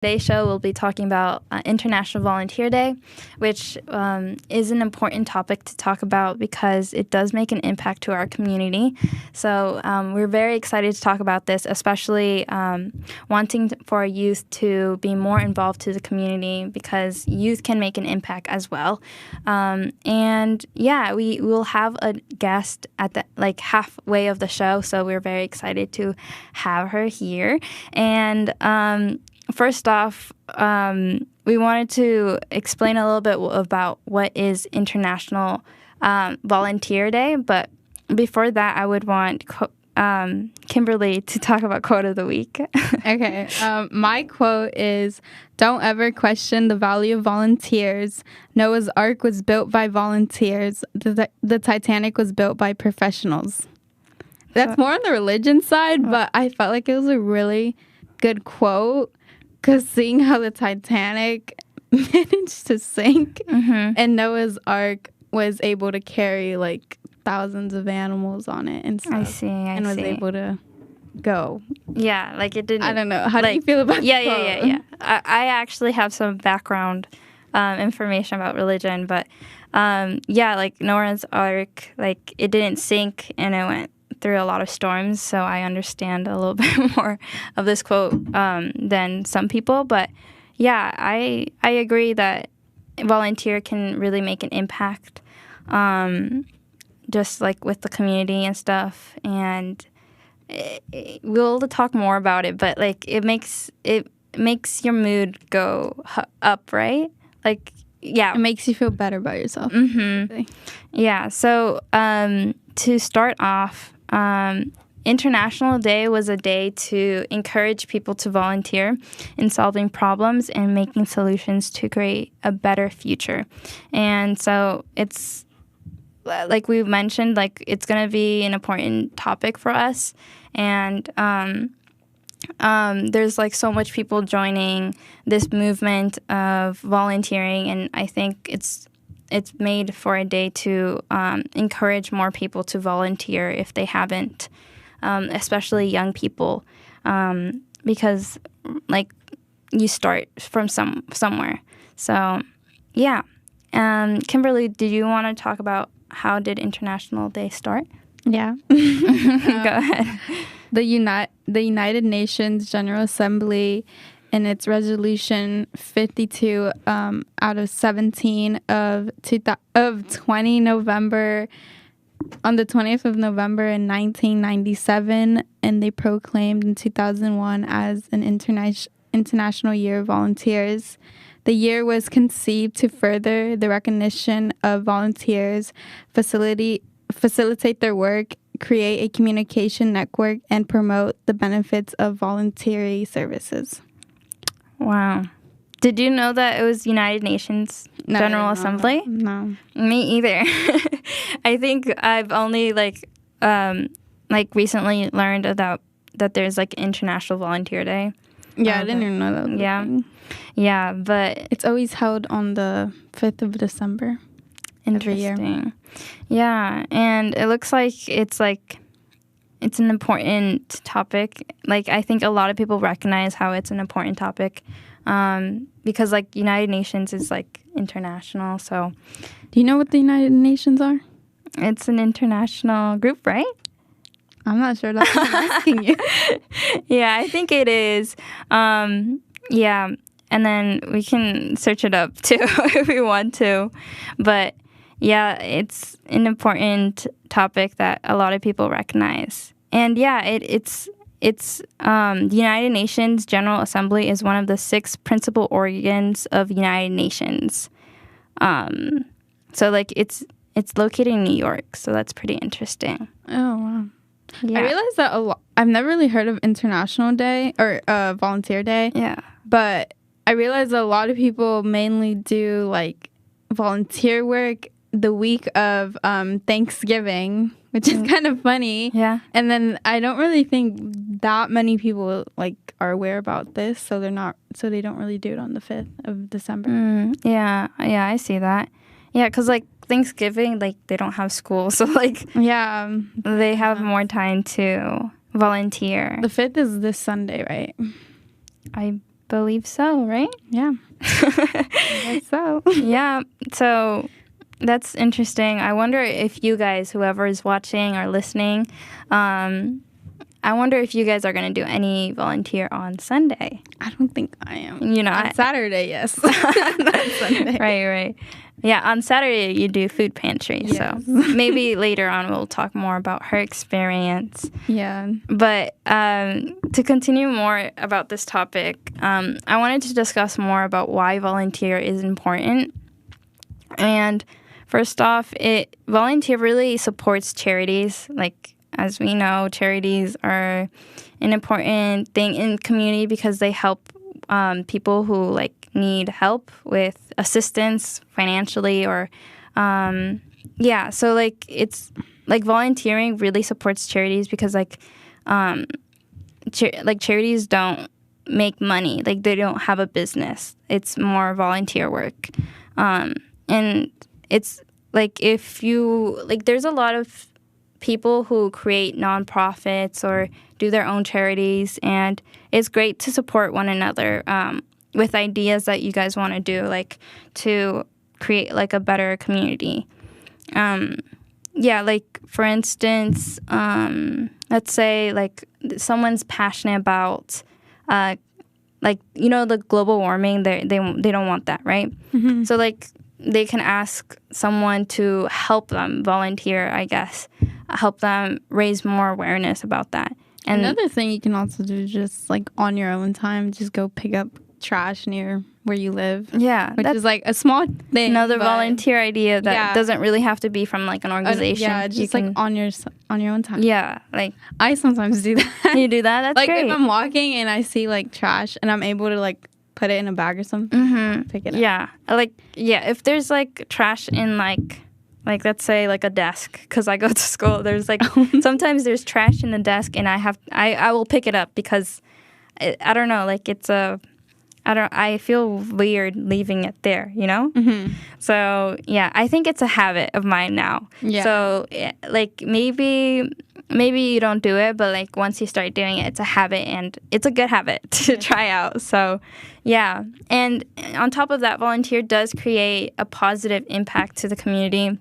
Today's show, we'll be talking about International Volunteer Day, which is an important topic to talk about because it does make an impact to our community. So we're very excited to talk about this, especially wanting for our youth to be more involved to the community because youth can make an impact as well. And yeah, we will have a guest at the halfway of the show, so we're very excited to have her here. And first off, we wanted to explain a little bit about what is International Volunteer Day. But before that, I would want Kimberley to talk about Quote of the Week. Okay. My quote is, "Don't ever question the value of volunteers. Noah's Ark was built by volunteers. The Titanic was built by professionals." That's more on the religion side, but I felt like it was a really good quote. Because seeing how the Titanic managed to sink and Noah's Ark was able to carry thousands of animals on it and stuff. I see. And was able to go. Yeah, it didn't. I don't know. How do you feel about that? Yeah. I actually have some background information about religion, but Noah's Ark, it didn't sink and it went through a lot of storms, so I understand a little bit more of this quote than some people. But yeah, I agree that volunteer can really make an impact, just with the community and stuff. And we'll talk more about it, but it makes your mood go up, right? Yeah, it makes you feel better about yourself. Yeah. So to start off, International Day was a day to encourage people to volunteer in solving problems and making solutions to create a better future. And so it's like we mentioned, it's going to be an important topic for us. And there's so much people joining this movement of volunteering, and I think it's made for a day to encourage more people to volunteer if they haven't, especially young people, because you start from somewhere. So yeah. Kimberly, did you want to talk about how did International Day start? Yeah. Go ahead. The United Nations General Assembly, in its resolution 52 out of 17 of 20 November, on the 20th of November in 1997, and they proclaimed in 2001 as an International Year of Volunteers. The year was conceived to further the recognition of volunteers, facilitate their work, create a communication network, and promote the benefits of voluntary services. Wow. Did you know that it was United Nations General Assembly? No. Me either. I think I've only recently learned about that there's International Volunteer Day. Yeah, I didn't even know that. Yeah. Yeah, but it's always held on the 5th of December. Interesting. Every year. Yeah, and it looks like it's an important topic. I think a lot of people recognize how it's an important topic because United Nations is international. So, do you know what the United Nations are? It's an international group, right? I'm not sure. That's what I'm asking you. Yeah, I think it is. Yeah, and then we can search it up too if we want to. But yeah, it's an important topic that a lot of people recognize. And yeah, it's the United Nations General Assembly is one of the 6 principal organs of United Nations. So it's located in New York, so that's pretty interesting. Oh wow. Yeah. I realized that I've never really heard of International Day or Volunteer Day. Yeah. But I realized that a lot of people mainly do volunteer work the week of Thanksgiving, which is kind of funny. Yeah. And then I don't really think that many people are aware about this, so they don't really do it on the 5th of December. Yeah, I see that. Yeah, because Thanksgiving, they don't have school, so yeah, they have more time to volunteer. The 5th is this Sunday, right? believe so, right? Yeah. I guess so. Yeah. So that's interesting. I wonder if you guys, whoever is watching or listening, I wonder if you guys are going to do any volunteer on Sunday. I don't think I am. On Saturday, yes. Not Sunday. Right. Yeah, on Saturday you do food pantry. Yes. So maybe later on we'll talk more about her experience. Yeah. But to continue more about this topic, I wanted to discuss more about why volunteer is important. And first off, volunteer really supports charities. Like, as we know, charities are an important thing in the community because they help people who need help with assistance financially or so it's volunteering really supports charities because charities don't make money, they don't have a business. It's more volunteer work, and it's if you there's a lot of people who create nonprofits or do their own charities, and it's great to support one another with ideas that you guys want to do, to create a better community. For instance, let's say someone's passionate about the global warming. They don't want that, right? Mm-hmm. So they can ask someone to help them volunteer, I guess, help them raise more awareness about that. And another thing you can also do, just on your own time, just go pick up trash near where you live. Yeah. Which is a small thing. Another volunteer idea that doesn't really have to be from an organization. Just on your own time. Yeah. I sometimes do that. You do that? That's great. If I'm walking and I see trash and I'm able to put it in a bag or something, pick it up. Yeah. If there's trash in let's say a desk, because I go to school, there's sometimes there's trash in the desk and I will pick it up because I don't know, I feel weird leaving it there, Mm-hmm. So yeah, I think it's a habit of mine now. Yeah. So maybe you don't do it, but once you start doing it, it's a habit, and it's a good habit to try out. So yeah, and on top of that, volunteer does create a positive impact to the community.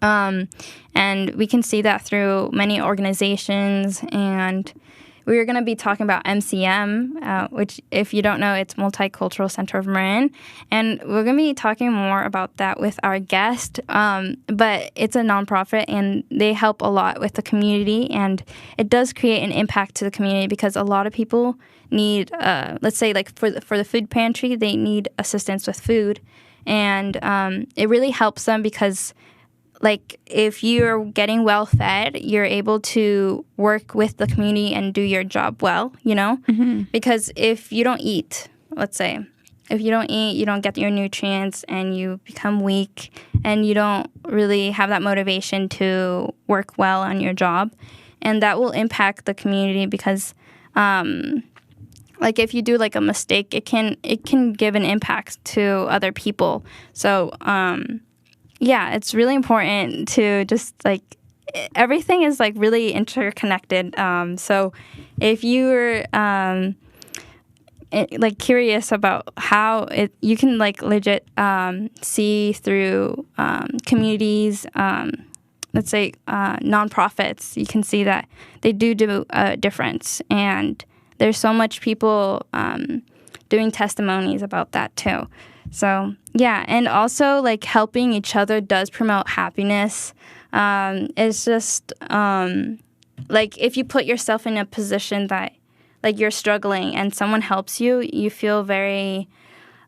And we can see that through many organizations, and we are going to be talking about MCM, which, if you don't know, it's Multicultural Center of Marin. And we're going to be talking more about that with our guest. But it's a nonprofit, and they help a lot with the community. And it does create an impact to the community because a lot of people need, let's say, for the food pantry, they need assistance with food. And it really helps them because if you're getting well fed, you're able to work with the community and do your job well, Mm-hmm. Because if you don't eat, let's say, you don't get your nutrients and you become weak and you don't really have that motivation to work well on your job. And that will impact the community because if you do a mistake, it can give an impact to other people. So yeah, it's really important to just everything is really interconnected. So if you're curious about how you can legit see through communities, let's say nonprofits, you can see that they do a difference, and there's so much people doing testimonies about that too. So yeah, and also helping each other does promote happiness. It's just if you put yourself in a position that you're struggling and someone helps you, you feel very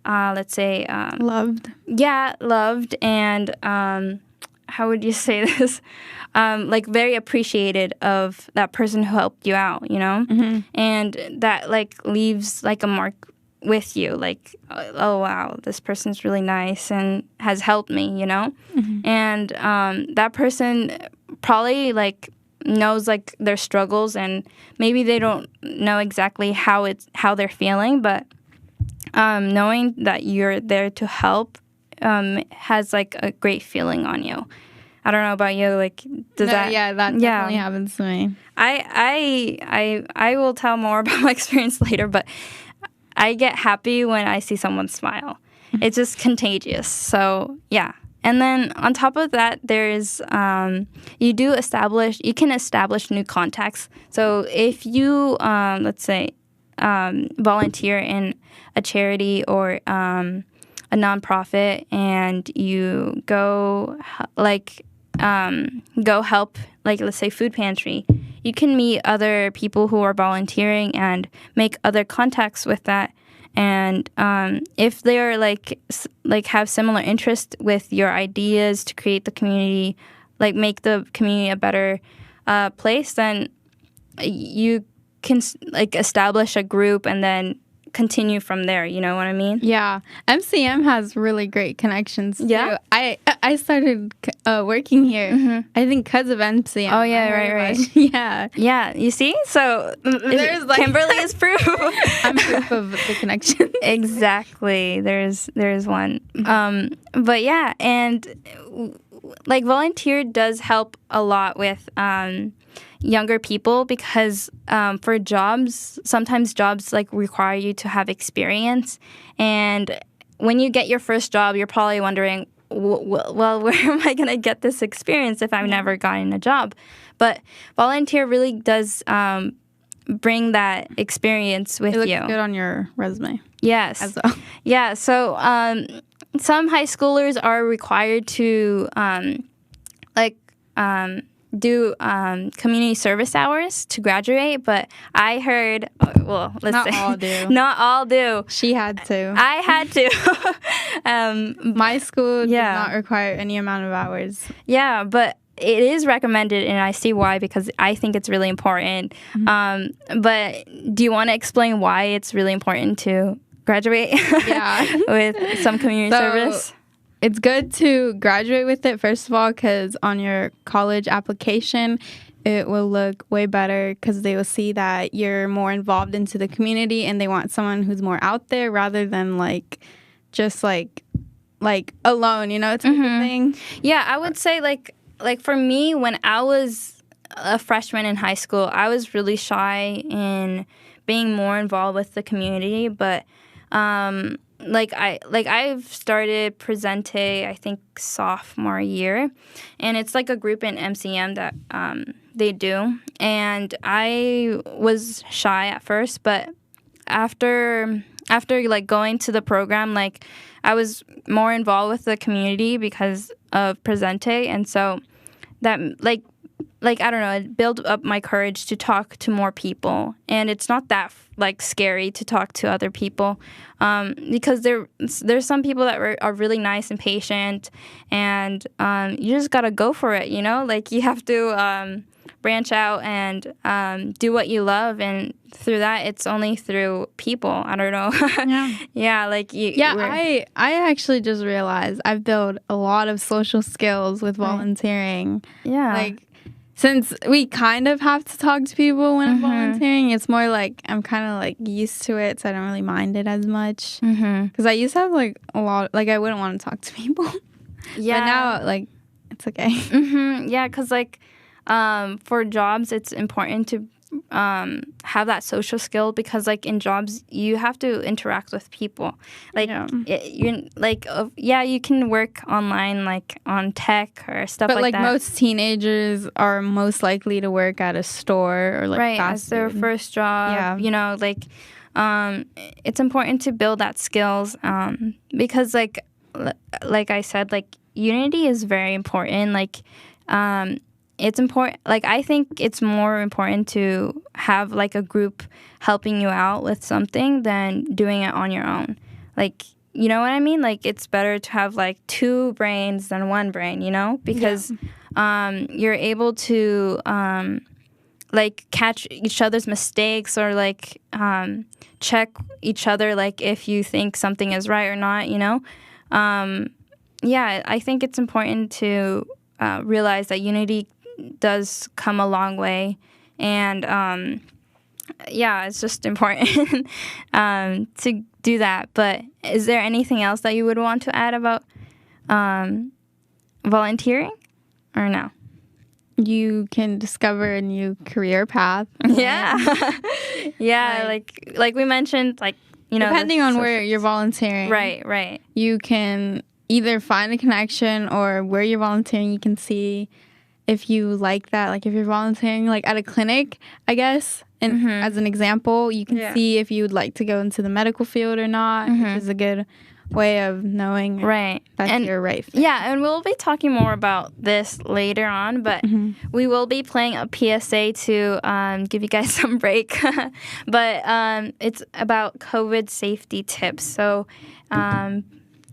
let's say loved. Yeah, loved, and how would you say this? Very appreciated of that person who helped you out, Mm-hmm. And that leaves a mark with you, oh wow, this person's really nice and has helped me, Mm-hmm. And that person probably knows their struggles, and maybe they don't know exactly how they're feeling, but knowing that you're there to help has a great feeling on you. I don't know about you, that definitely happens to me. I will tell more about my experience later, but I get happy when I see someone smile. It's just contagious. So, yeah. And then on top of that, there's you can establish new contacts. So if you, let's say, volunteer in a charity or a nonprofit, and you go help, like, let's say, food pantry, you can meet other people who are volunteering and make other contacts with that. And if they're like have similar interest with your ideas to create the community, like make the community a better place, then you can like establish a group and then continue from there. You know what I mean? Yeah. MCM has really great connections too. Yeah. I started working here, I think, because of MCM. Oh, yeah, right. Yeah. Yeah, you see? So There's like Kimberley is proof. I'm proof of the connection. Exactly. There's one. But yeah, and like volunteer does help a lot with younger people, because for jobs, sometimes jobs like require you to have experience, and when you get your first job, you're probably wondering, well, where am I going to get this experience if I've never gotten a job? But volunteer really does bring that experience with you. It looks good on your resume. Yes. As well. Yeah. So some high schoolers are required to do community service hours to graduate, but I heard, not all do. She had to. I had to. My school does not require any amount of hours. Yeah, but it is recommended, and I see why, because I think it's really important. But do you want to explain why it's really important to graduate with some community service? It's good to graduate with it, first of all, because on your college application, it will look way better, because they will see that you're more involved into the community, and they want someone who's more out there rather than just alone, type of thing. Yeah, I would say like for me, when I was a freshman in high school, I was really shy in being more involved with the community, but I've started Presente, I think, sophomore year, and it's like a group in MCM that they do, and I was shy at first, but after like going to the program, like I was more involved with the community because of Presente, and so that like I don't know, it built up my courage to talk to more people, and it's not that scary to talk to other people, because there's some people that are really nice and patient, and you just gotta go for it, like you have to branch out and do what you love, and through that, it's only through people. I don't know. I actually just realized I've built a lot of social skills with volunteering. Since we kind of have to talk to people when I'm volunteering, it's more like I'm kind of used to it, so I don't really mind it as much. Because I used to have a lot, I wouldn't want to talk to people. Yeah. But now, it's okay. Yeah, because for jobs, it's important to have that social skill, because in jobs you have to interact with people. You can work online on tech or stuff like that. But most teenagers are most likely to work at a store or right, fast as their food. first job. It's important to build that skills, because like I said, unity is very important. It's important. I think it's more important to have a group helping you out with something than doing it on your own. You know what I mean? It's better to have two brains than one brain, because you're able to catch each other's mistakes, or check each other if you think something is right or not, I think it's important to realize that unity does come a long way, and it's just important to do that. But is there anything else that you would want to add about volunteering, or no? You can discover a new career path. Yeah. Like we mentioned, depending on where you're volunteering. Right. You can either find a connection, or where you're volunteering, you can see if you like that. Like if you're volunteering like at a clinic, I guess, and as an example, you can see if you would like to go into the medical field or not, which is a good way of knowing that's your right fit. Yeah, and we'll be talking more about this later on, but we will be playing a PSA to give you guys some break. But it's about COVID safety tips. So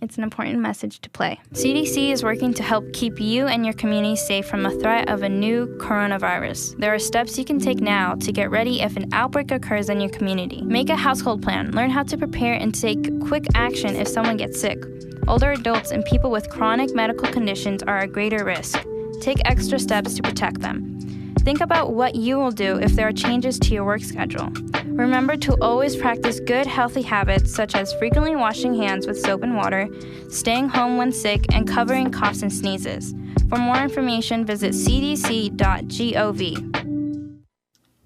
it's an important message to play. CDC is working to help keep you and your community safe from the threat of a new coronavirus. There are steps you can take now to get ready if an outbreak occurs in your community. Make a household plan. Learn how to prepare and take quick action if someone gets sick. Older adults and people with chronic medical conditions are at greater risk. Take extra steps to protect them. Think about what you will do if there are changes to your work schedule. Remember to always practice good, healthy habits such as frequently washing hands with soap and water, staying home when sick, and covering coughs and sneezes. For more information, visit cdc.gov.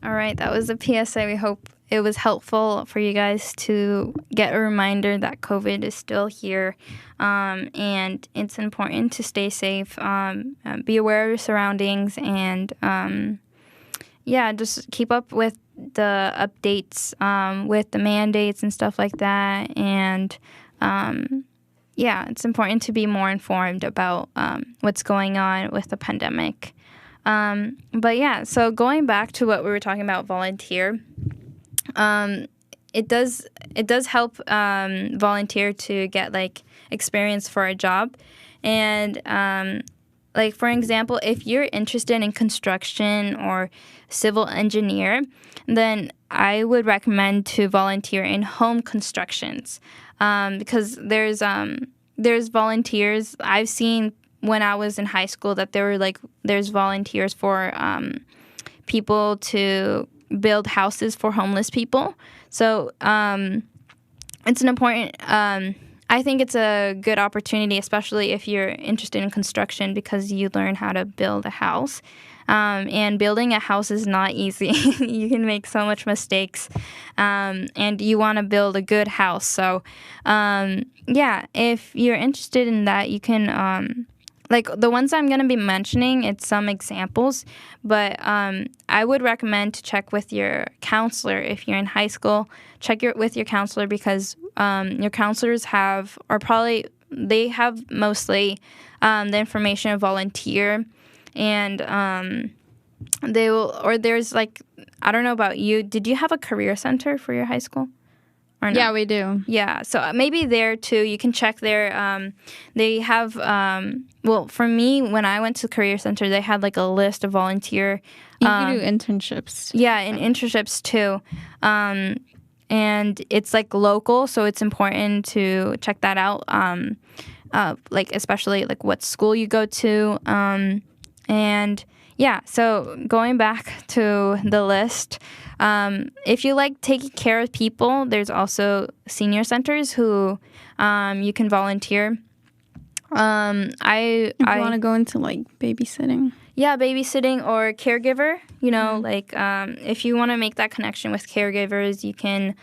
All right, that was a PSA. We hope it was helpful for you guys to get a reminder that COVID is still here, and it's important to stay safe, be aware of your surroundings, and just keep up with the updates with the mandates and stuff like that. And it's important to be more informed about what's going on with the pandemic. So going back to what we were talking about, volunteer. It does help volunteer to get like experience for a job, and like for example, if you're interested in construction or civil engineer, then I would recommend to volunteer in home constructions, because there's volunteers I've seen when I was in high school that there's volunteers for people to build houses for homeless people. So it's an important, I think it's a good opportunity, especially if you're interested in construction, because you learn how to build a house. And building a house is not easy. You can make so much mistakes, and you want to build a good house. So if you're interested in that, you can like the ones I'm going to be mentioning, it's some examples, but I would recommend to check with your counselor. If you're in high school, check with your counselor, because your counselors have mostly the information of volunteer, and they will, or there's like, I don't know about you, did you have a career center for your high school? Or no? Yeah, we do. Yeah, so maybe there too, you can check there. They have, for me, when I went to Career Center, they had like a list of volunteer. You can do internships. Yeah, and internships too. And it's like local, so it's important to check that out. Like especially like what school you go to. So going back to the list, if you like taking care of people, there's also senior centers who you can volunteer. I want to go into like babysitting. Yeah, babysitting or caregiver. Like if you want to make that connection with caregivers, you can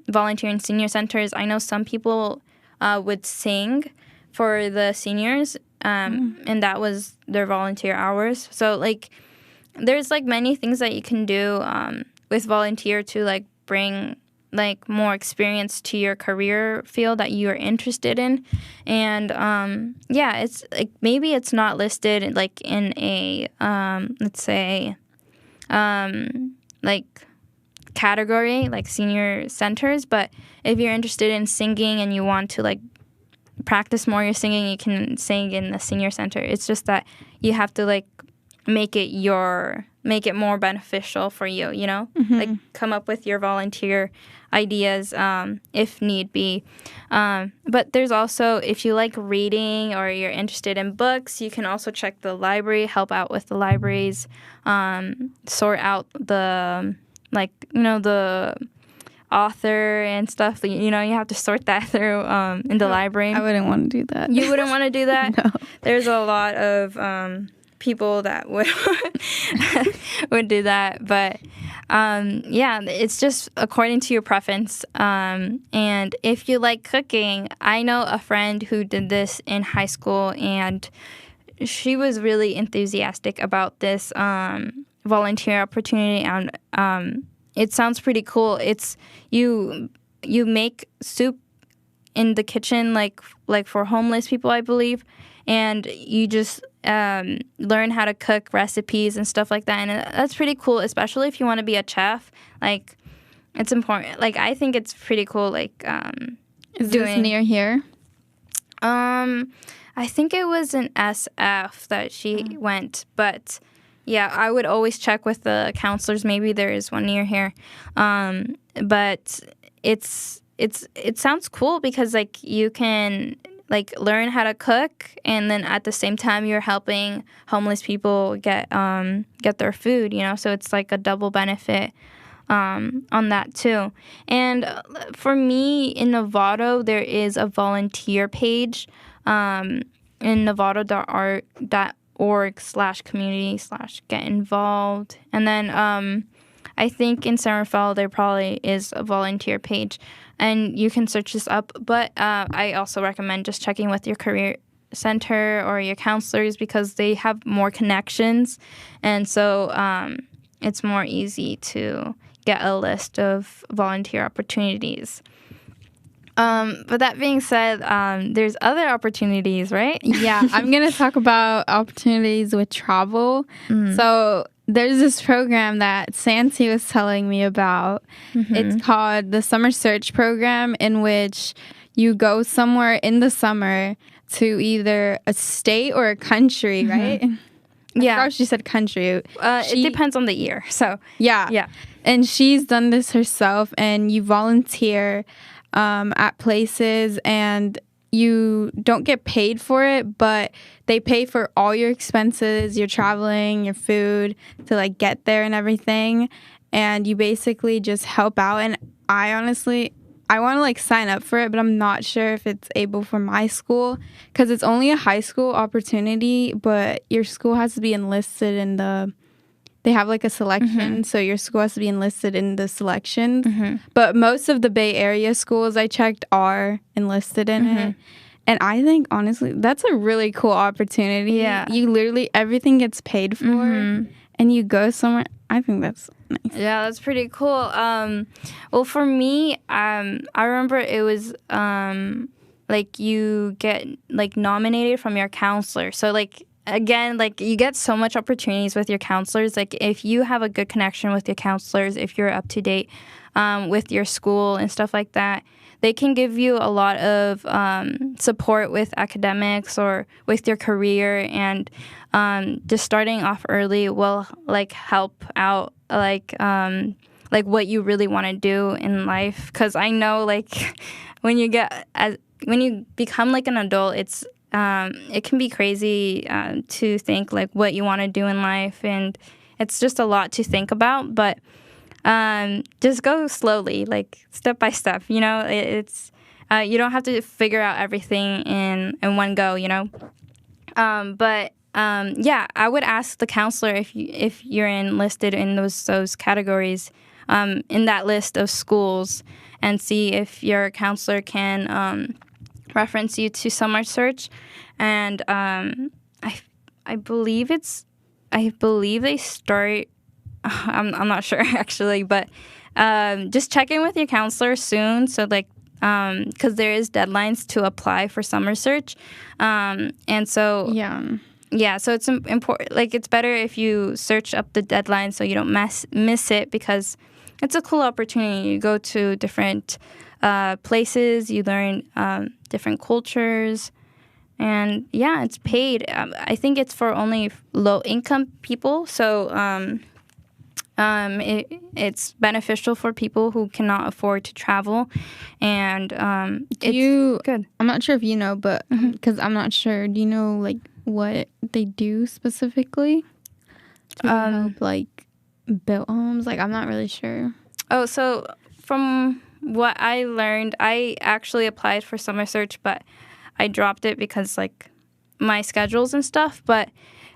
volunteer in senior centers. I know some people would sing for the seniors, and that was their volunteer hours. So like there's like many things that you can do with volunteer to like bring like more experience to your career field that you are interested in. And it's like maybe it's not listed like in a let's say like category like senior centers, but if you're interested in singing and you want to like practice more your singing, you can sing in the senior center. It's just that you have to like make it more beneficial for you, like come up with your volunteer ideas if need be. But there's also, if you like reading or you're interested in books, you can also check the library, help out with the libraries, sort out the the author and stuff. You have to sort that through in the library. I wouldn't want to do that. You wouldn't want to do that? No. There's a lot of people that would would do that, but Yeah, it's just according to your preference. And if you like cooking, I know a friend who did this in high school, and she was really enthusiastic about this volunteer opportunity, and it sounds pretty cool. It's you make soup in the kitchen, like for homeless people, I believe, and you just learn how to cook recipes and stuff like that, and that's pretty cool, especially if you want to be a chef. Like, it's important. Like, I think it's pretty cool. Like, is this near here? I think it was in SF that she went, but yeah, I would always check with the counselors. Maybe there is one near here, but it sounds cool because like you can like learn how to cook, and then at the same time you're helping homeless people get their food. So it's like a double benefit on that too. And for me in Novato, there is a volunteer page in novato.org/community/get involved. And then I think in San Rafael there probably is a volunteer page, and you can search this up. But I also recommend just checking with your career center or your counselors because they have more connections, and so it's more easy to get a list of volunteer opportunities. But that being said, there's other opportunities, right? Yeah, I'm going to talk about opportunities with travel. So there's this program that Santi was telling me about. It's called the Summer Search Program, in which you go somewhere in the summer to either a state or a country, right? Yeah. Oh, she said country. It depends on the year. So yeah. And she's done this herself, and you volunteer at places, and you don't get paid for it, but they pay for all your expenses, your traveling, your food to like get there and everything, and you basically just help out. And I honestly, I want to like sign up for it, but I'm not sure if it's able for my school because it's only a high school opportunity, but your school has to be enlisted in they have like a selection, so your school has to be enlisted in the selections. But most of the Bay Area schools I checked are enlisted in it. And I think, honestly, that's a really cool opportunity. Yeah. You literally, everything gets paid for, and you go somewhere. I think that's nice. Yeah, that's pretty cool. Well, for me, I remember it was like you get like nominated from your counselor. So like, again, like you get so much opportunities with your counselors. Like if you have a good connection with your counselors, if you're up to date with your school and stuff like that, they can give you a lot of support with academics or with your career, and just starting off early will like help out like what you really want to do in life. Because I know like when you become like an adult, it can be crazy to think like what you want to do in life, and it's just a lot to think about. But just go slowly, like step by step. It's you don't have to figure out everything in one go. But I would ask the counselor if you're enlisted in those categories in that list of schools, and see if your counselor can reference you to Summer Search. And I believe they start. I'm not sure actually, but just check in with your counselor soon. So like, because there is deadlines to apply for Summer Search, and so so it's important. Like it's better if you search up the deadline so you don't miss it, because it's a cool opportunity. You go to different places, you learn different cultures, and it's paid. I think it's for only low-income people, so it's beneficial for people who cannot afford to travel, and it's good. I'm not sure if you know, but because I'm not sure, do you know like what they do specifically to help like build homes? Like I'm not really sure. Oh, so from what I learned, I actually applied for Summer Search, but I dropped it because like my schedules and stuff, but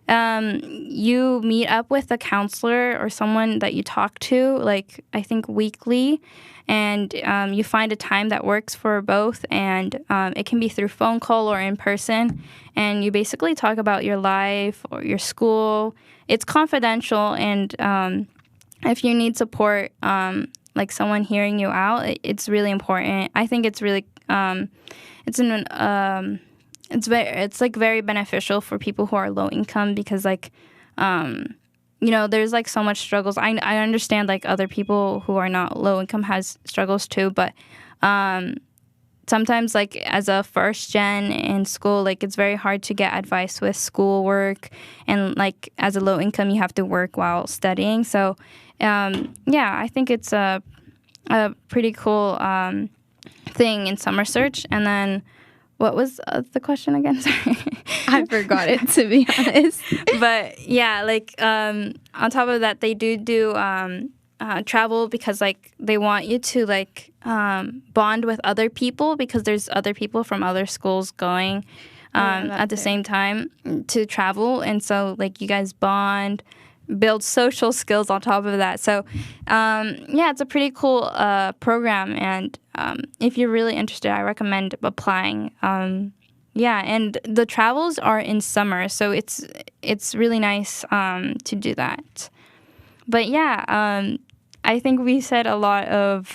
you meet up with a counselor or someone that you talk to, like, I think weekly, and you find a time that works for both, and it can be through phone call or in person, and you basically talk about your life or your school. It's confidential, and if you need support, like someone hearing you out, it's really important. I think it's really it's like very beneficial for people who are low income, because like there's like so much struggles. I understand like other people who are not low income has struggles too, but sometimes like as a first gen in school, like it's very hard to get advice with schoolwork, and like as a low income you have to work while studying. So I think it's a pretty cool thing in Summer Search. And then what was the question again? Sorry. I forgot it, to be honest. But yeah, like on top of that, they do travel, because like they want you to like bond with other people, because there's other people from other schools going at the same time to travel, and so like you guys bond, build social skills on top of that. So it's a pretty cool program, and if you're really interested, I recommend applying. And the travels are in summer, so it's really nice to do that. But I think we said a lot of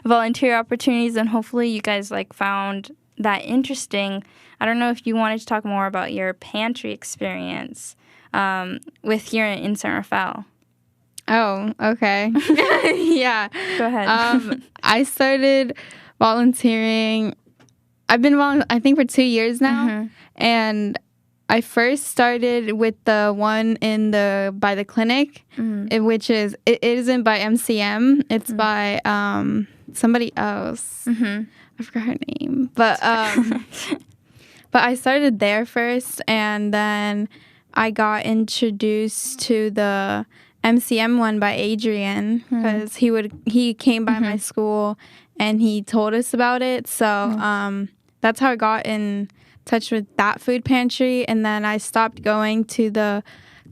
volunteer opportunities, and hopefully you guys like found that interesting. I don't know if you wanted to talk more about your pantry experience with here in San Rafael. Oh, okay. Yeah. Go ahead. I started volunteering. I've been I think for 2 years now. Mm-hmm. And I first started with the one by the clinic, which it isn't by MCM. It's by somebody else. Mm-hmm. I forgot her name. But I started there first, and then I got introduced to the MCM one by Adrian, because he came by my school and he told us about it. So that's how I got in touch with that food pantry. And then I stopped going to the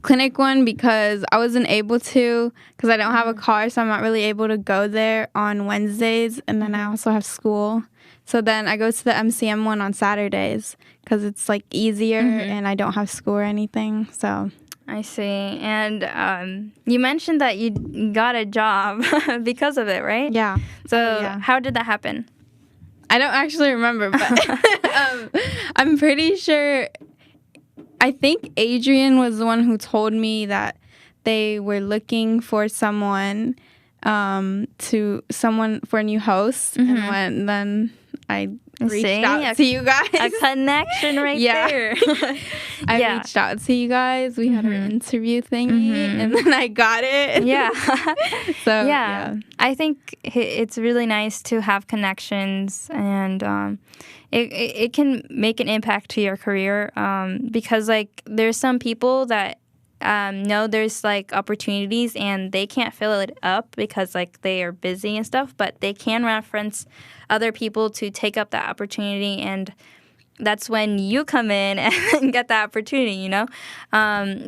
clinic one because I wasn't able to, because I don't have a car, so I'm not really able to go there on Wednesdays. And then I also have school. So then I go to the MCM one on Saturdays because it's like easier and I don't have school or anything. So I see. And you mentioned that you got a job because of it, right? Yeah. So how did that happen? I don't actually remember, but I'm pretty sure. I think Adrian was the one who told me that they were looking for someone for a new host, and then I reached out to you guys. A connection right there. I reached out to you guys. We had our interview thingy, and then I got it. Yeah. So yeah, I think it's really nice to have connections, and it can make an impact to your career, because like there's some people that know there's like opportunities and they can't fill it up because like they are busy and stuff, but they can reference other people to take up that opportunity, and that's when you come in and get that opportunity, you know?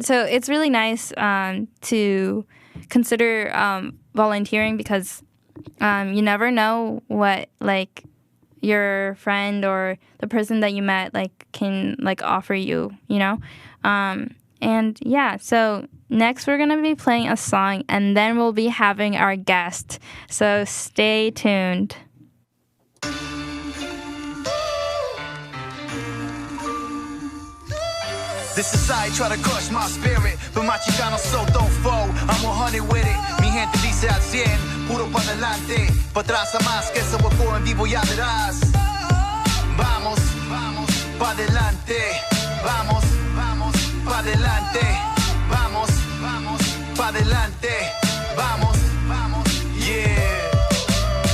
So it's really nice to consider volunteering, because you never know what like your friend or the person that you met like can like offer you, you know? And yeah, so next we're going to be playing a song, and then we'll be having our guest. So stay tuned. This society try to crush my spirit, but my chicano so don't fall. I'm 100 with it. Mi gente dice al 100, puro pa' adelante, pa' atrás a más, que eso fue en vivo y atrás. Vamos, vamos, pa' adelante, vamos, vamos, pa' adelante, vamos, vamos, pa' adelante, vamos, vamos, yeah.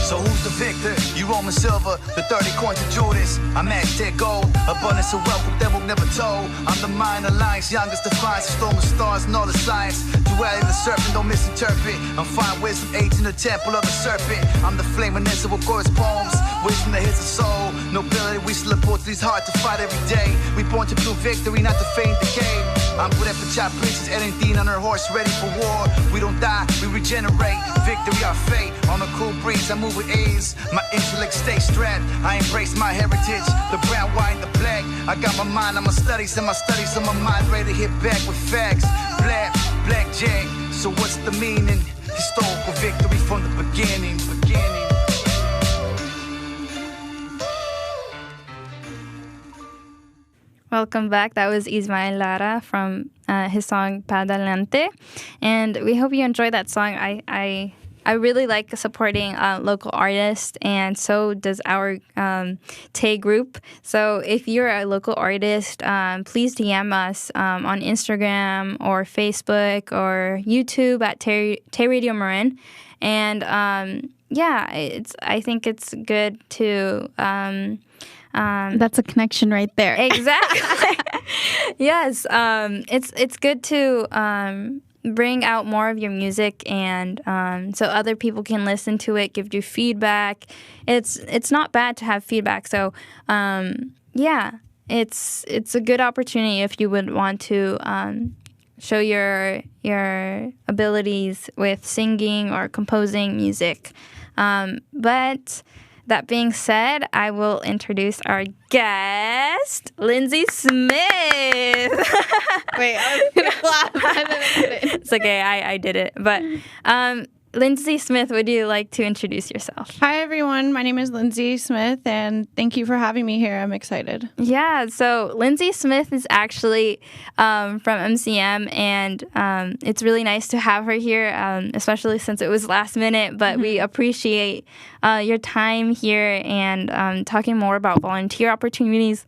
So who's the victor, you Roman silver, the 30 coin to Judas. I'm Aztec gold, abundance of wealth, the book never told. I'm the mind alliance, youngest defiance, storm of stars, and all the science. Duality of the serpent, don't misinterpret. I'm fine wisdom, age in the temple of the serpent. I'm the flaminess of Gorgeous poems, wisdom that hits the soul. Nobility, we slip forth, these hard to fight every day. We born to prove victory, not to feign decay. I'm good at the chop princess, anything on her horse, ready for war. We don't die, we regenerate. Victory, our fate. On a cool breeze, I move with ease. My intellect stays strapped. I embrace my heritage, the brown, white, and the black. I got my mind on my studies, and my studies on my mind, ready to hit back with facts. Blackjack. So what's the meaning? Historical victory from the beginning. Welcome back. That was Ismael Lara from his song Padalante. And we hope you enjoyed that song. I really like supporting local artists, and so does our Tay group. So if you're a local artist, please DM us on Instagram or Facebook or YouTube at Tay Radio Marin. And I think it's good to... That's a connection right there. Exactly. Yes. It's good to bring out more of your music, and so other people can listen to it, give you feedback. It's not bad to have feedback. So it's a good opportunity if you would want to show your abilities with singing or composing music. But that being said, I will introduce our guest, Lindsay Smith. Wait, I was going to clap. It's okay, I did it. But Lindsay Smith, would you like to introduce yourself? Hi, everyone. My name is Lindsay Smith, and thank you for having me here. I'm excited. Yeah, so Lindsay Smith is actually from MCM, and it's really nice to have her here, especially since it was last minute. But we appreciate your time here and talking more about volunteer opportunities.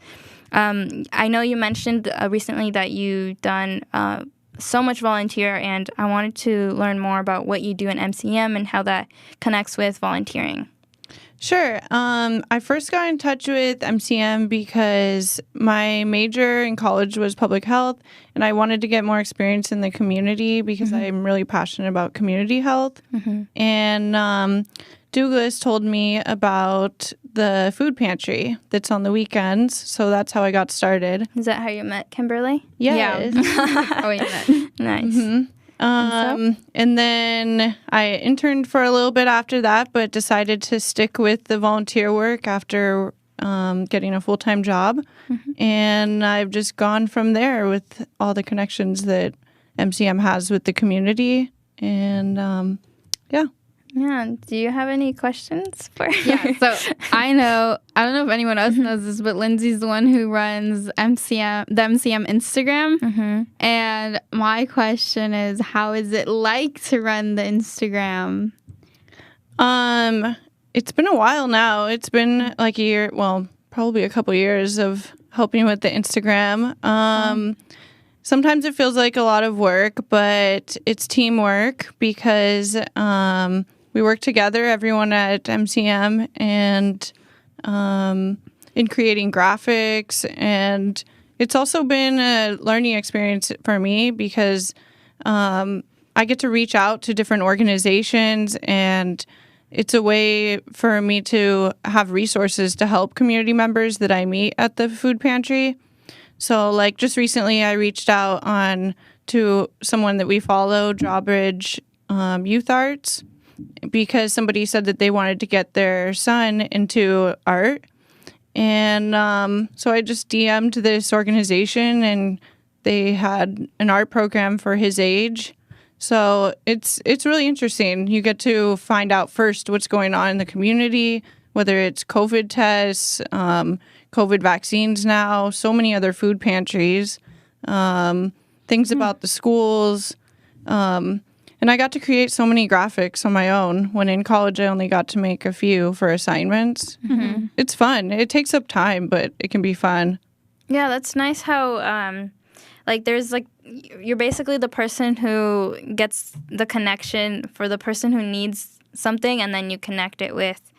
I know you mentioned recently that you've done so much volunteer, and I wanted to learn more about what you do in MCM and how that connects with volunteering. Sure. I first got in touch with MCM because my major in college was public health, and I wanted to get more experience in the community because I'm really passionate about community health. And Douglas told me about the food pantry that's on the weekends, so that's how I got started. Is that how you met Kimberley? Yes. Oh, you met. Nice. And then I interned for a little bit after that, but decided to stick with the volunteer work after getting a full-time job. And I've just gone from there with all the connections that MCM has with the community. And Yeah. Do you have any questions for? Yeah. So I don't know if anyone else knows this, but Lindsay's the one who runs the MCM Instagram. And my question is, how is it like to run the Instagram? It's been a while now. It's been like a year, well, probably a couple years of helping with the Instagram. Sometimes it feels like a lot of work, but it's teamwork because we work together, everyone at MCM, and in creating graphics. And it's also been a learning experience for me because I get to reach out to different organizations, and it's a way for me to have resources to help community members that I meet at the food pantry. So, like, just recently I reached out to someone that we follow, Drawbridge Youth Arts, because somebody said that they wanted to get their son into art. And so I just DM'd this organization, and they had an art program for his age. So it's really interesting. You get to find out first what's going on in the community, whether it's COVID tests, COVID vaccines now, so many other food pantries, things about the schools. And I got to create so many graphics on my own. When in college, I only got to make a few for assignments. It's fun. It takes up time, but it can be fun. Yeah, that's nice how, you're basically the person who gets the connection for the person who needs something, and then you connect it with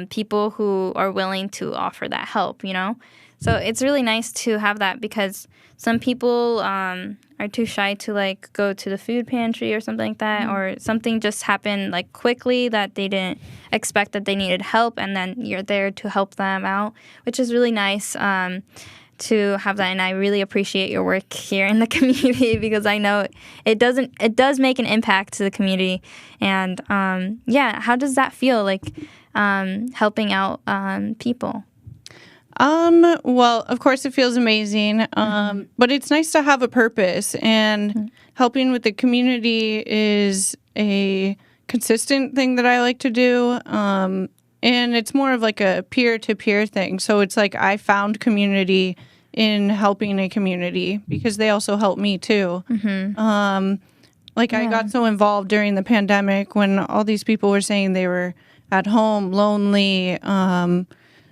people who are willing to offer that help, you know? So it's really nice to have that because some people are too shy to like go to the food pantry or something like that, or something just happened like quickly that they didn't expect that they needed help, and then you're there to help them out, which is really nice to have that. And I really appreciate your work here in the community because I know it does make an impact to the community. And how does that feel, like helping out people? Well, of course it feels amazing, but it's nice to have a purpose, and helping with the community is a consistent thing that I like to do. And it's more of like a peer-to-peer thing. So it's like I found community in helping a community because they also help me too. I got so involved during the pandemic when all these people were saying they were at home, lonely,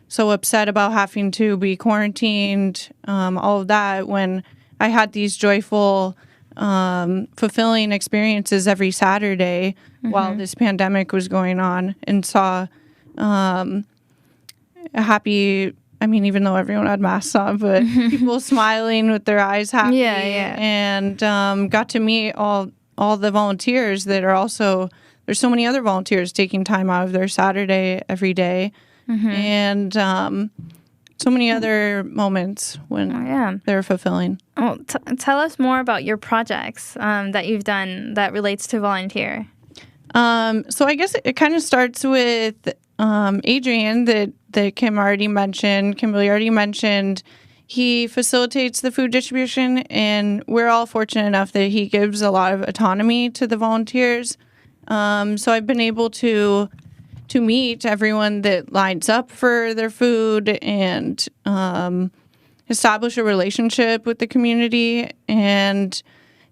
so upset about having to be quarantined, all of that, when I had these joyful, fulfilling experiences every Saturday while this pandemic was going on, and saw a happy, I mean, even though everyone had masks on, but people smiling with their eyes happy. And got to meet all the volunteers that are also, there's so many other volunteers taking time out of their Saturday every day. And so many other moments when they're fulfilling. Oh, tell us more about your projects that you've done that relates to volunteer. So I guess it kind of starts with Adrian that Kimberley already mentioned. He facilitates the food distribution, and we're all fortunate enough that he gives a lot of autonomy to the volunteers. So I've been able to meet everyone that lines up for their food and establish a relationship with the community. And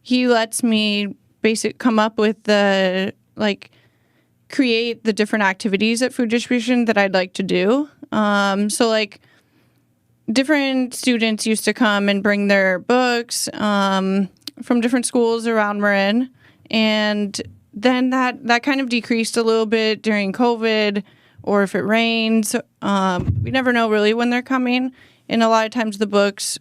he lets me come up with create the different activities at food distribution that I'd like to do. Different students used to come and bring their books from different schools around Marin, and then that kind of decreased a little bit during COVID, or if it rains. We never know really when they're coming. And a lot of times the books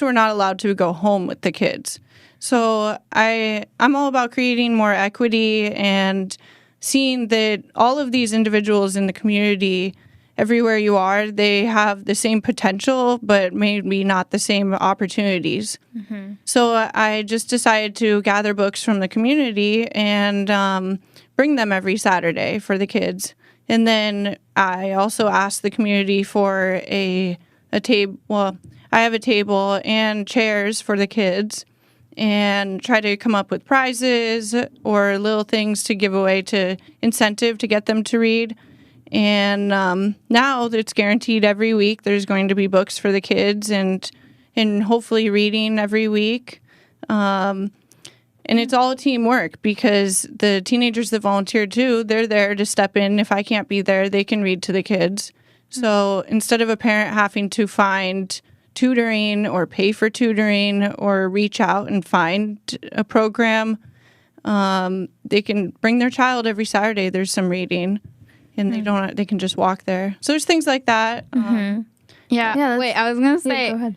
were not allowed to go home with the kids. So I'm all about creating more equity and seeing that all of these individuals in the community, everywhere you are, they have the same potential, but maybe not the same opportunities. So I just decided to gather books from the community and bring them every Saturday for the kids. And then I also asked the community for a table. Well, I have a table and chairs for the kids, and try to come up with prizes or little things to give away to incentive to get them to read. And now it's guaranteed every week there's going to be books for the kids, and hopefully reading every week. And it's all teamwork because the teenagers that volunteer too, they're there to step in. If I can't be there, they can read to the kids. So instead of a parent having to find tutoring or pay for tutoring or reach out and find a program, they can bring their child every Saturday. There's some reading. And they can just walk there. So there's things like that. Wait, I was going to say, go ahead.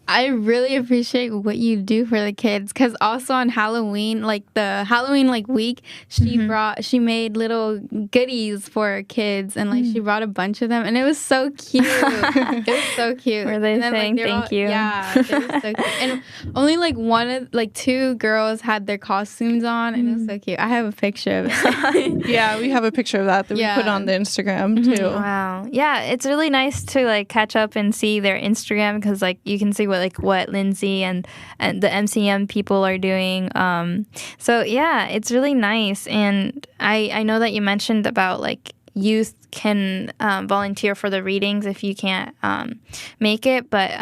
I really appreciate what you do for the kids, because also on Halloween, like the Halloween week, she made little goodies for kids, and she brought a bunch of them, and it was so cute. It was so cute. Were they saying thank you? Yeah, it was so cute. And only two girls had their costumes on, and it was so cute. I have a picture of it. Yeah, we have a picture of that we put on the Instagram too. Wow. Yeah, it's really nice to catch up and see their Instagram, because you can see what Lindsay and the MCM people are doing. So yeah, it's really nice. And I know that you mentioned about youth can volunteer for the readings if you can't make it, but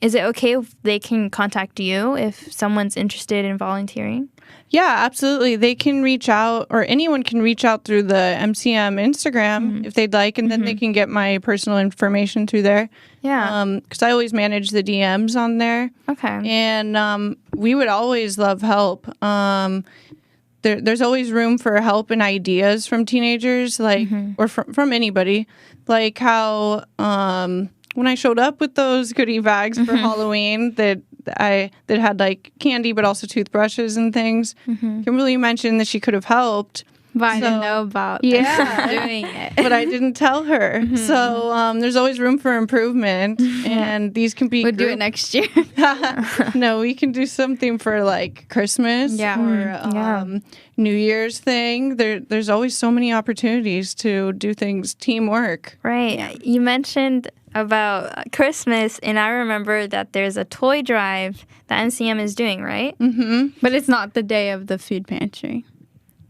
is it okay if they can contact you if someone's interested in volunteering? Yeah, absolutely. They can reach out, or anyone can reach out through the MCM Instagram if they'd like, and then they can get my personal information through there. Yeah. Because I always manage the DMs on there. Okay. And we would always love help. there's always room for help and ideas from teenagers, like, or from anybody. Like how when I showed up with those goodie bags for Halloween that had like candy but also toothbrushes and things, Kimberley mentioned that she could have helped. But I didn't know about doing it. But I didn't tell her. So there's always room for improvement, and these can be... We'll do it next year. No, we can do something for like Christmas or New Year's thing. There's always so many opportunities to do things teamwork. Right. Yeah. You mentioned about Christmas, and I remember that there's a toy drive that NCM is doing, right? But it's not the day of the food pantry.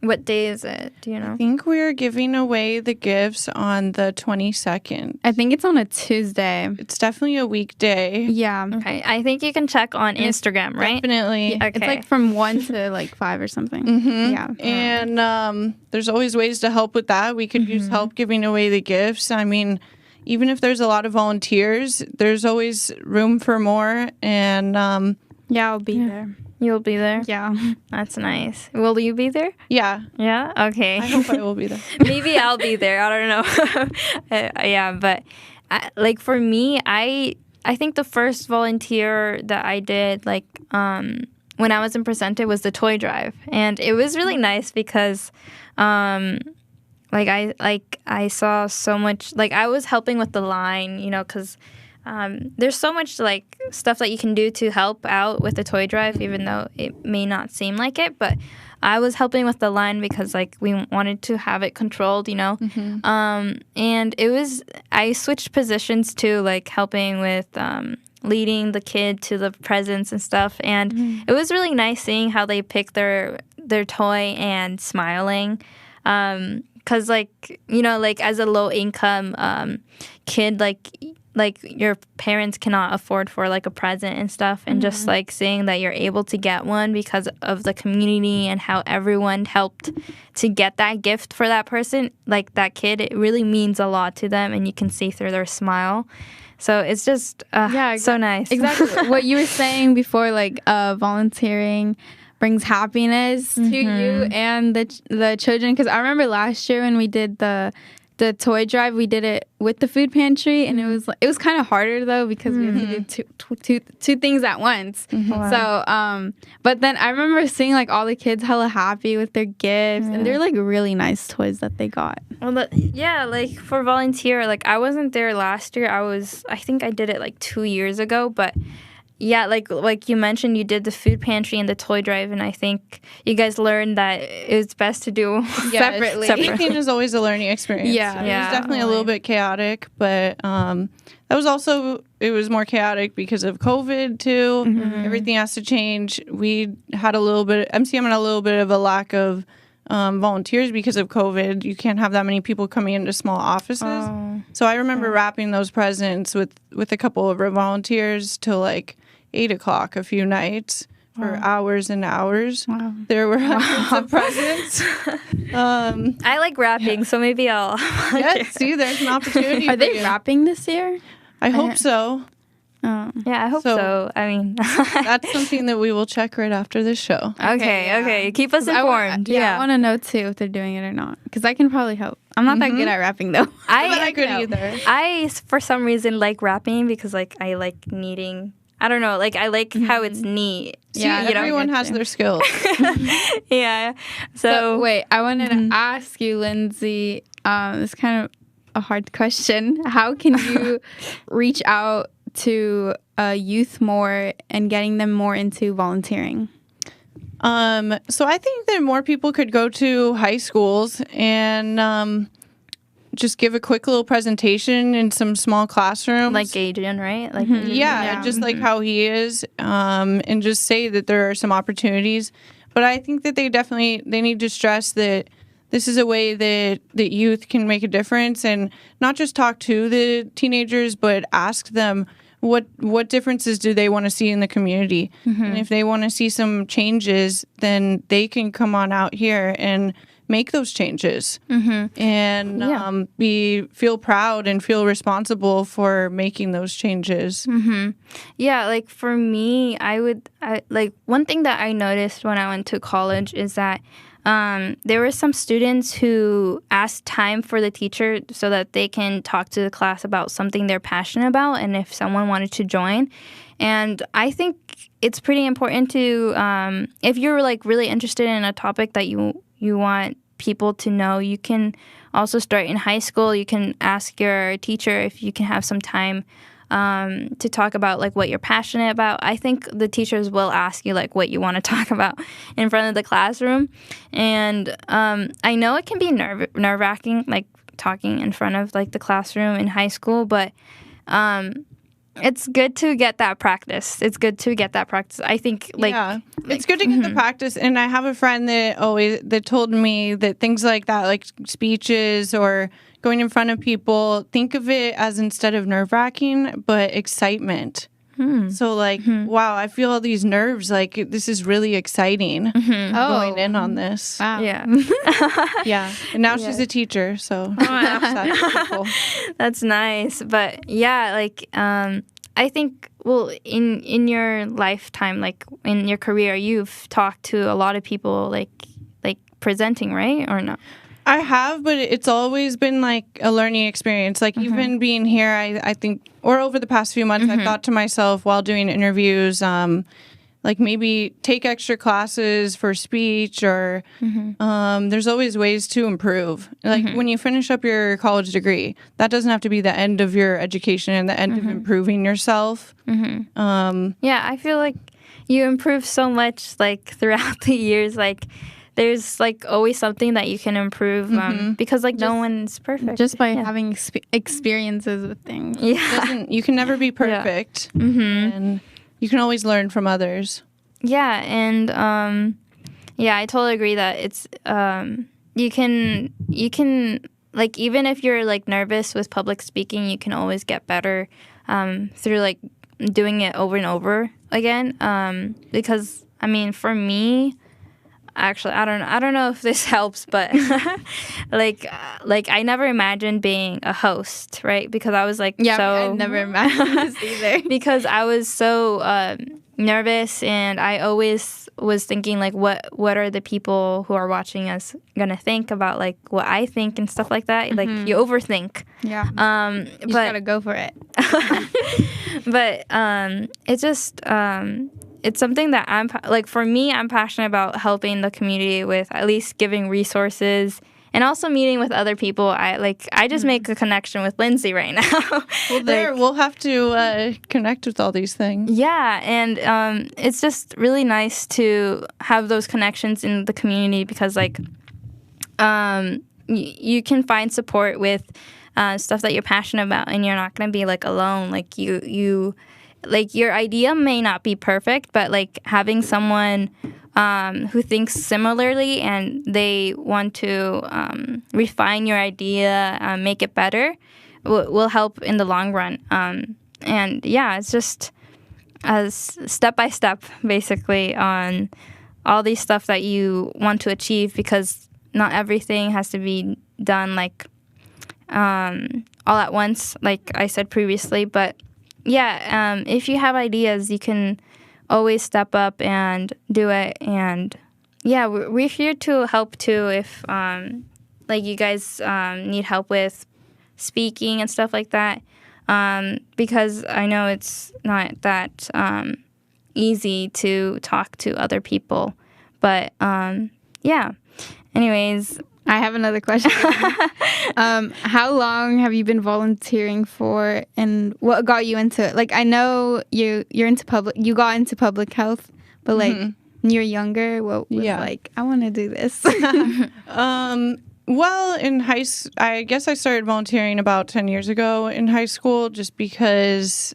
What day is it? Do you know? I think we're giving away the gifts on the 22nd. I think it's on a Tuesday. It's definitely a weekday. Yeah. Okay. I think you can check on Instagram, right? Definitely. Okay. It's like from 1 to like 5 or something. Yeah. And there's always ways to help with that. We could use help giving away the gifts. I mean, even if there's a lot of volunteers, there's always room for more. And yeah, I'll be there. You'll be there? Yeah. That's nice. Will you be there? Yeah. Yeah? Okay. I hope I will be there. Maybe I'll be there. I don't know. Yeah, but like for me, I think the first volunteer that I did like when I was in Presente was the toy drive. And it was really nice because I saw so much, like I was helping with the line, you know, because there's so much like stuff that you can do to help out with the toy drive, even though it may not seem like it. But I was helping with the line because like we wanted to have it controlled, you know. And I switched positions to like helping with leading the kid to the presents and stuff. And it was really nice seeing how they pick their toy and smiling. Because like, you know, like as a low income kid, like your parents cannot afford for like a present and stuff, and just like seeing that you're able to get one because of the community and how everyone helped to get that gift for that person, like that kid, it really means a lot to them, and you can see through their smile. So it's just so nice. Exactly. What you were saying before, like volunteering brings happiness to you and the children. Because I remember last year when we did the toy drive, we did it with the food pantry, and it was kind of harder though because we had to do two things at once. So, but then I remember seeing like all the kids hella happy with their gifts, and they're like really nice toys that they got. Well, like for volunteer, like I wasn't there last year. I think I did it like 2 years ago, but. Yeah, like you mentioned, you did the food pantry and the toy drive, and I think you guys learned that it's best to do separately. Everything is always a learning experience. Yeah. It was definitely a little bit chaotic, but that was also, it was more chaotic because of COVID too. Everything has to change. MCM had a little bit of a lack of volunteers because of COVID. You can't have that many people coming into small offices. So I remember wrapping those presents with a couple of our volunteers till like 8 o'clock a few nights for hours and hours. Wow. There were hundreds of presents. I like wrapping, so maybe I'll... See, there's an opportunity. Are they wrapping this year? I hope so. Yeah, I hope so. I mean... that's something that we will check right after this show. Okay. Keep us informed. I want to know too if they're doing it or not, because I can probably help. I'm not that good at wrapping though. I'm not good either. I, for some reason, like wrapping because like I like kneading. I don't know, like I like how it's neat. Yeah, everyone has their skills. Yeah. So wait, I wanted to ask you, Lindsay, it's kind of a hard question. How can you reach out to youth more and getting them more into volunteering? So I think that more people could go to high schools and just give a quick little presentation in some small classrooms. Like Adrian, right? Like just like how he is, and just say that there are some opportunities. But I think that they need to stress that this is a way that youth can make a difference, and not just talk to the teenagers, but ask them what differences do they want to see in the community. And if they want to see some changes, then they can come on out here and make those changes and feel proud and feel responsible for making those changes. Yeah, like for me, I like one thing that I noticed when I went to college is that there were some students who asked time for the teacher so that they can talk to the class about something they're passionate about and if someone wanted to join. And I think it's pretty important to, if you're like really interested in a topic that you want people to know, you can also start in high school. You can ask your teacher if you can have some time to talk about like what you're passionate about. I think the teachers will ask you like what you want to talk about in front of the classroom. And I know it can be nerve-wracking, like talking in front of like the classroom in high school, but it's good to get that practice. I think it's good to get the practice. And I have a friend that told me that things like that, like speeches or going in front of people, think of it as instead of nerve-wracking, but excitement. So like, wow, I feel all these nerves. Like this is really exciting going in on this. Wow. Yeah. Yeah. And now she's a teacher, so that's cool. That's nice. But yeah, like I think in your lifetime, like in your career, you've talked to a lot of people like presenting, right? Or no? I have, but it's always been like a learning experience. Like even being here, I think, or over the past few months, I've thought to myself while doing interviews, like maybe take extra classes for speech or there's always ways to improve. Like when you finish up your college degree, that doesn't have to be the end of your education and the end of improving yourself. Yeah, I feel like you improve so much like throughout the years. Like there's like always something that you can improve because like no one's perfect. Just by having experiences with things. Yeah. You can never be perfect. And you can always learn from others. Yeah, and I totally agree that it's you can like even if you're like nervous with public speaking, you can always get better through like doing it over and over again. Because I mean, for me, actually, I don't know if this helps, but like I never imagined being a host, right? Because I was like I never imagined this either. Because I was so nervous, and I always was thinking like, what are the people who are watching us gonna think about like what I think and stuff like that? Like you overthink. Yeah. You just gotta go for it. But it's just. It's something that I'm passionate about helping the community with, at least giving resources and also meeting with other people. I just make a connection with Lindsay right now. Well, we'll have to connect with all these things. Yeah, and it's just really nice to have those connections in the community because like you can find support with stuff that you're passionate about, and you're not going to be like alone. Like you like your idea may not be perfect, but like having someone who thinks similarly and they want to refine your idea, make it better, will help in the long run. And yeah, it's just as step by step, basically, on all these stuff that you want to achieve, because not everything has to be done like all at once, like I said previously, but yeah, if you have ideas, you can always step up and do it. And yeah, we're here to help too if like you guys need help with speaking and stuff like that, because I know it's not that easy to talk to other people. But yeah, anyways. I have another question. How long have you been volunteering for, and what got you into it? Like, I know you're into you got into public health, but like when you were younger, what was like, I want to do this? Well, in I guess I started volunteering about 10 years ago in high school, just because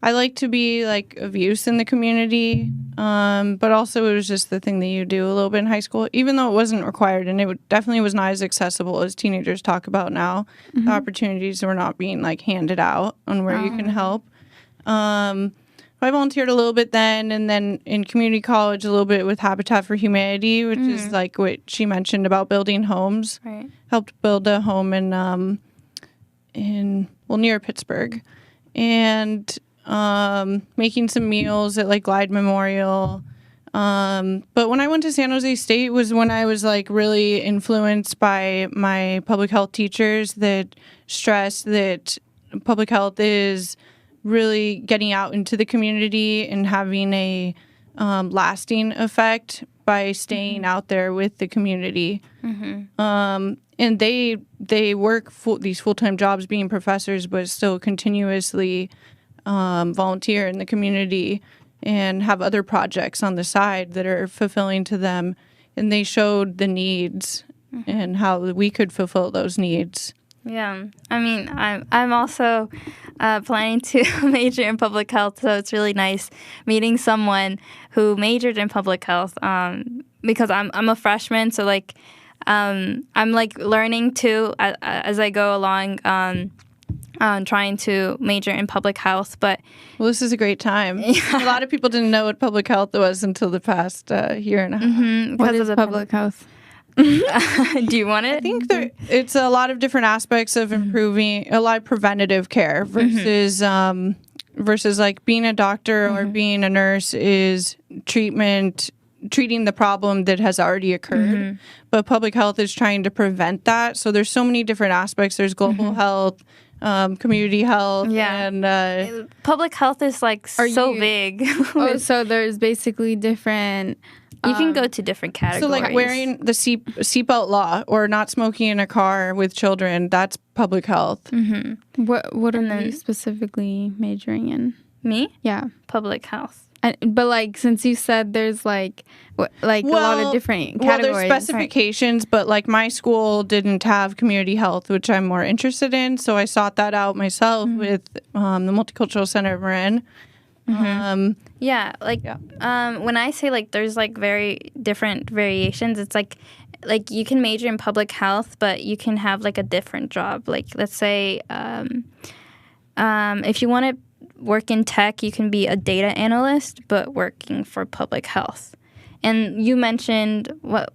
I like to be like of use in the community, but also it was just the thing that you do a little bit in high school, even though it wasn't required, and it definitely was not as accessible as teenagers talk about now. The opportunities were not being like handed out on where you can help. I volunteered a little bit then, and then in community college a little bit with Habitat for Humanity, which is like what she mentioned about building homes. Right. Helped build a home near Pittsburgh, and making some meals at like Glide Memorial, But when I went to San Jose State was when I was like really influenced by my public health teachers that stress that public health is really getting out into the community and having a lasting effect by staying out there with the community. And they work these full-time jobs being professors, but still continuously volunteer in the community and have other projects on the side that are fulfilling to them. And they showed the needs and how we could fulfill those needs. Yeah, I mean, I'm also planning to major in public health, so it's really nice meeting someone who majored in public health. Because I'm a freshman, so like I'm like learning too as I go along. Trying to major in public health, but well, this is a great time. A lot of people didn't know what public health was until the past year and a half. What is public health? Do you want it? I think it's a lot of different aspects of improving, a lot of preventative care versus versus like being a doctor or being a nurse is treating the problem that has already occurred. But public health is trying to prevent that. So there's so many different aspects. There's global health, community health, and public health is like big. So there's basically different. You can go to different categories. So like wearing the seatbelt law or not smoking in a car with children, that's public health. What are you specifically majoring in? Me? Yeah, public health. But like, since you said there's like a lot of different categories. Well, there's specifications, but like my school didn't have community health, which I'm more interested in. So I sought that out myself with the Multicultural Center of Marin. When I say like there's like very different variations, it's like you can major in public health, but you can have like a different job. Like let's say if you want to work in tech, you can be a data analyst, but working for public health. And you mentioned what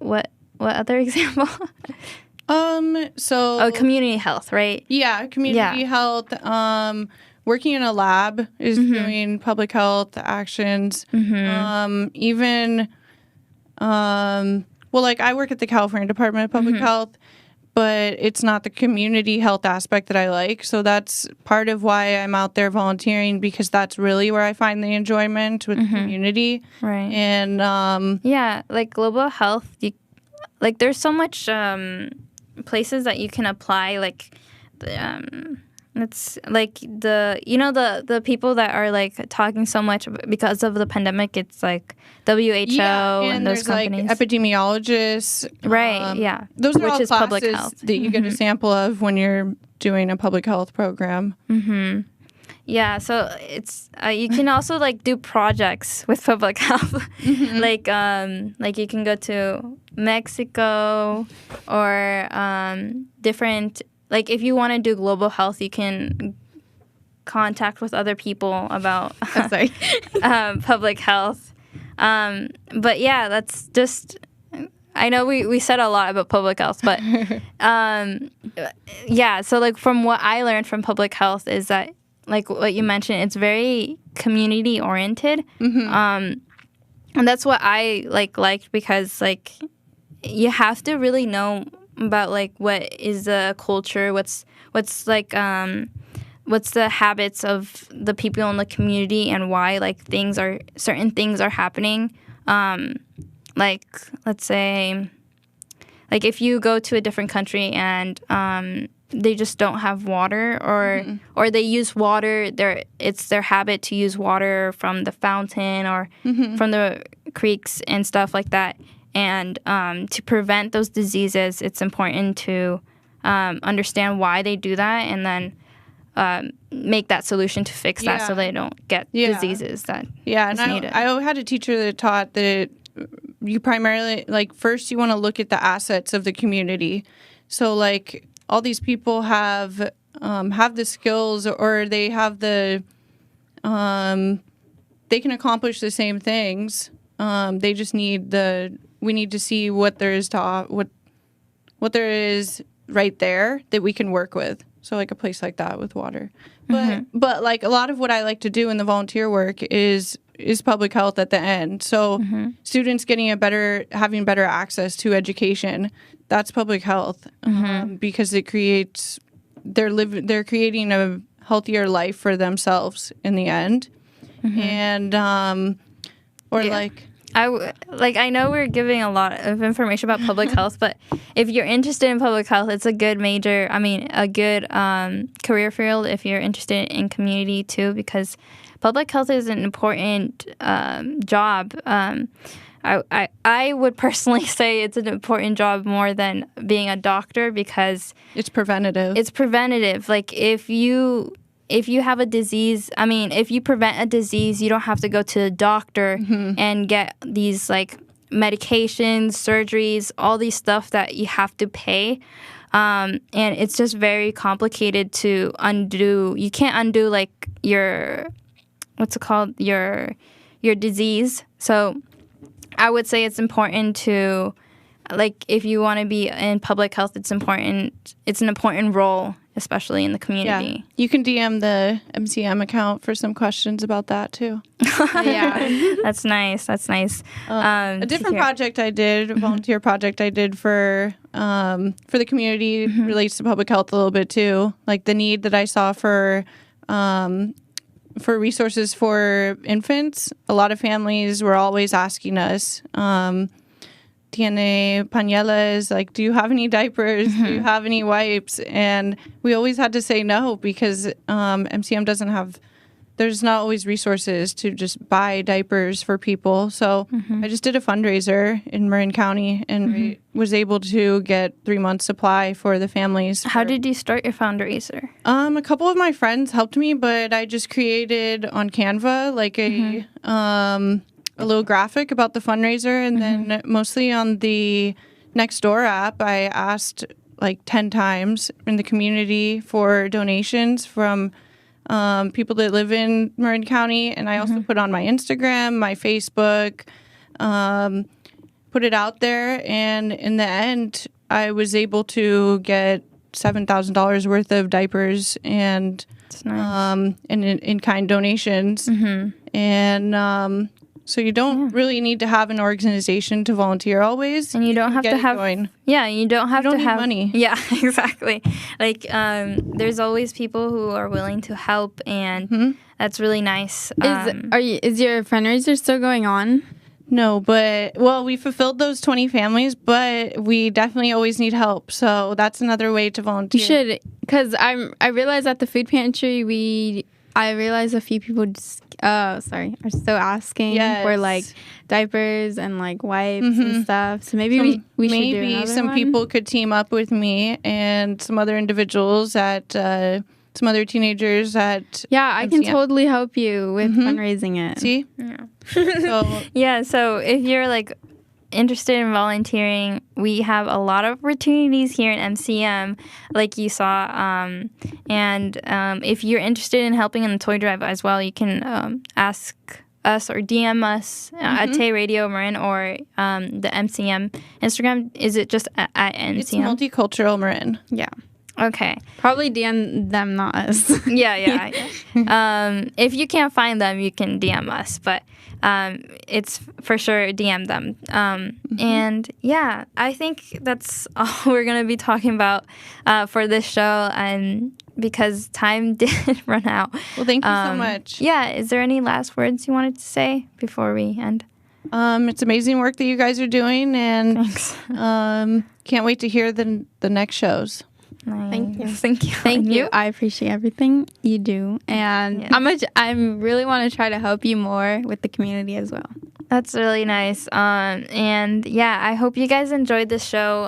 other example? Community health, right? Yeah, community health. Working in a lab is doing public health actions. Even like I work at the California Department of Public Health, but it's not the community health aspect that I like. So that's part of why I'm out there volunteering, because that's really where I find the enjoyment with the community. Right. And like global health, there's so much places that you can apply. Like it's like the people that are like talking so much because of the pandemic. It's like WHO and those companies, like epidemiologists, right? Those are all is classes public health that you get a sample of when you're doing a public health program. Yeah, so it's you can also like do projects with public health, like you can go to Mexico or different. Like, if you want to do global health, you can contact with other people about public health. But yeah, that's just. I know we said a lot about public health, but so like from what I learned from public health is that, like what you mentioned, it's very community oriented. And that's what I liked, because like you have to really know about like what is the culture, what's the habits of the people in the community, and why like certain things are happening. Like let's say, like if you go to a different country and they just don't have water, or they use water, it's their habit to use water from the fountain or from the creeks and stuff like that. And to prevent those diseases, it's important to understand why they do that, and then make that solution to fix that, so they don't get diseases that needed. I had a teacher that taught that you primarily, like, first you want to look at the assets of the community. So like all these people have the skills, or they have they can accomplish the same things. They just need we need to see what there is what there is right there that we can work with. So like a place like that with water. But like a lot of what I like to do in the volunteer work is is public health at the end. So students having better access to education, that's public health, because it creates they're creating a healthier life for themselves in the end. And I know we're giving a lot of information about public health, but if you're interested in public health, it's a good career field if you're interested in community too, because public health is an important job. I would personally say it's an important job more than being a doctor, because it's preventative. Like if you have a disease, if you prevent a disease, you don't have to go to the doctor and get these like medications, surgeries, all these stuff that you have to pay. And it's just very complicated to undo. You can't undo like your disease. So I would say it's important to, like, if you want to be in public health, it's important. It's an important role, especially in the community. Yeah. You can DM the MCM account for some questions about that too. Yeah, that's nice. A different project I did, volunteer project I did for the community relates to public health a little bit too. Like the need that I saw for resources for infants. A lot of families were always asking us, Tiene pañales, like, do you have any diapers? Do you have any wipes? And we always had to say no, because MCM there's not always resources to just buy diapers for people. So I just did a fundraiser in Marin County and was able to get 3 months supply for the families. How did you start your fundraiser? A couple of my friends helped me, but I just created on Canva like a little graphic about the fundraiser, and then mostly on the Nextdoor app, I asked like 10 times in the community for donations from people that live in Marin County, and I also put on my Instagram, my Facebook, put it out there, and in the end, I was able to get $7,000 worth of diapers and in-kind donations, and so you don't really need to have an organization to volunteer always. And you don't have to have... Yeah, you don't have to have... money. Yeah, exactly. Like, there's always people who are willing to help, and that's really nice. Is your fundraiser still going on? No, but, we fulfilled those 20 families, but we definitely always need help. So that's another way to volunteer. You should, because I realized at the food pantry, I realized a few people are still asking for like diapers and like wipes and stuff. So maybe we should do another some one. People could team up with me and some other individuals at some other teenagers at I can totally help you with fundraising it. See? Yeah. So if you're like interested in volunteering, we have a lot of opportunities here in MCM, like you saw. And if you're interested in helping in the toy drive as well, you can ask us or DM us at Tay Radio Marin or the MCM Instagram. Is it just at MCM? It's Multicultural Marin. Yeah. Okay. Probably DM them, not us. Yeah. If you can't find them, you can DM us, but it's for sure DM them. And yeah, I think that's all we're going to be talking about for this show, and because time did run out. Well, thank you so much. Yeah, is there any last words you wanted to say before we end? It's amazing work that you guys are doing, and thanks. Can't wait to hear the next shows. Nice. Thank you. I appreciate everything you do, and I really want to try to help you more with the community as well. That's really nice. And yeah, I hope you guys enjoyed this show.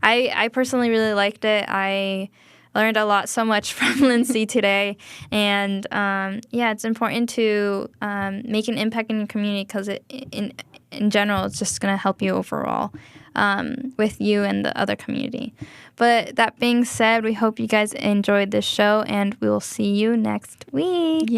I personally really liked it. I learned a lot, so much from Lindsay today, and it's important to make an impact in your community, because in general, it's just going to help you overall. With you and the other community. But that being said, we hope you guys enjoyed this show, and we will see you next week. Yeah.